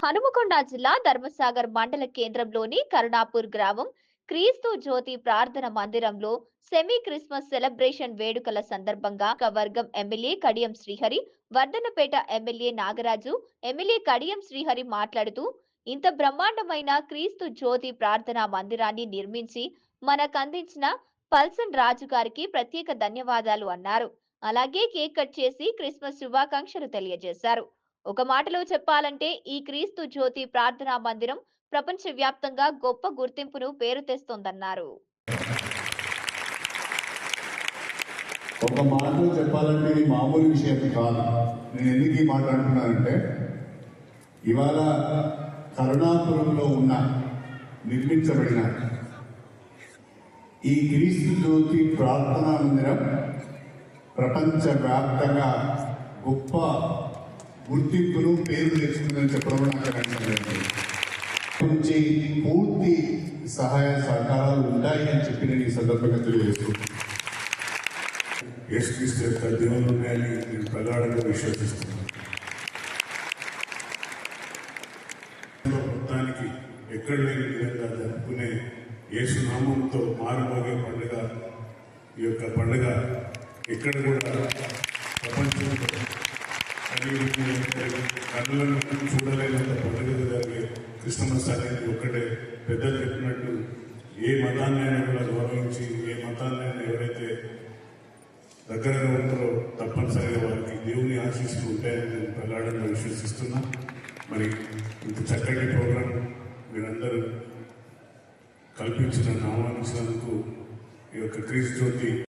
హనుమకొండ జిల్లా ధర్మసాగర్ మండల కేంద్రంలోని కరుణాపూర్ గ్రామం క్రీస్తు జ్యోతి ప్రార్థన మందిరంలో సెమీ క్రిస్మస్ సెలబ్రేషన్ వేడుకల సందర్భంగా వర్గం MLA Kadiyam Srihari, Wardhannapet MLA Nagaraju, MLA Kadiyam Srihari మాట్లాడుతూ, ఇంత బ్రహ్మాండమైన క్రీస్తు జ్యోతి ప్రార్థనా మందిరాన్ని నిర్మించి మనకందించిన పల్సన్ రాజు గారికి ప్రత్యేక ధన్యవాదాలు అన్నారు. అలాగే కేక్ కట్ చేసి క్రిస్మస్ శుభాకాంక్షలు తెలియజేశారు. ఒక మాటలో చెప్పాలంటే ఈ క్రీస్తు జ్యోతి ప్రార్థనా మందిరం ప్రపంచ వ్యాప్తంగా గొప్ప గుర్తింపును పేరు తెస్తోందన్నారు. ఒక మాటలో చెప్పాలంటే ఇది మామూలు విషయం కాదు. నేను ఎందుకు ఈ మాట అంటున్నానంటే, ఇవాళ కరుణాపురంలో నిర్మించబడిన ఈ క్రీస్తు జ్యోతి ప్రార్థనా మందిరం ప్రపంచ వ్యాప్తంగా గొప్ప గుర్తింపును పేరు తెచ్చుకుందని చెప్పడం నుంచి పూర్తి సహాయ సహకారాలు ఉంటాయి అని చెప్పి నేను ఈ సందర్భంగా తెలియజేస్తున్నాను. యేసుక్రీస్తు యొక్క దేవుళ్ళు ఉన్నాయని నేను ప్రగాఢంగా విశ్వసిస్తున్నాను. మొత్తానికి ఎక్కడ లేని విధంగా జరుపుకునే యేసు నామంతో మారుమోగే పండుగ, ఈ యొక్క పండుగ ఎక్కడ కూడా ప్రపంచంలో కన్నులను చూడలేనంత పండుగ జరిగే క్రిస్మస్ అనేది ఒక్కటే. పెద్దలు చెప్పినట్టు ఏ మతాన్నైనా కూడా గౌరవించి, ఏ మతాన్నైనా ఎవరైతే దగ్గరగా ఉంటారో తప్పనిసరిగా వారికి దేవుని ఆశీస్సులు ఉంటాయని నేను ప్రగాఢంగా విశ్వసిస్తున్నా. మరి ఇంత చక్కటి ప్రోగ్రాం మీరందరూ కల్పించిన ఆహ్వానించినందుకు ఈ యొక్క క్రీస్తు జ్యోతి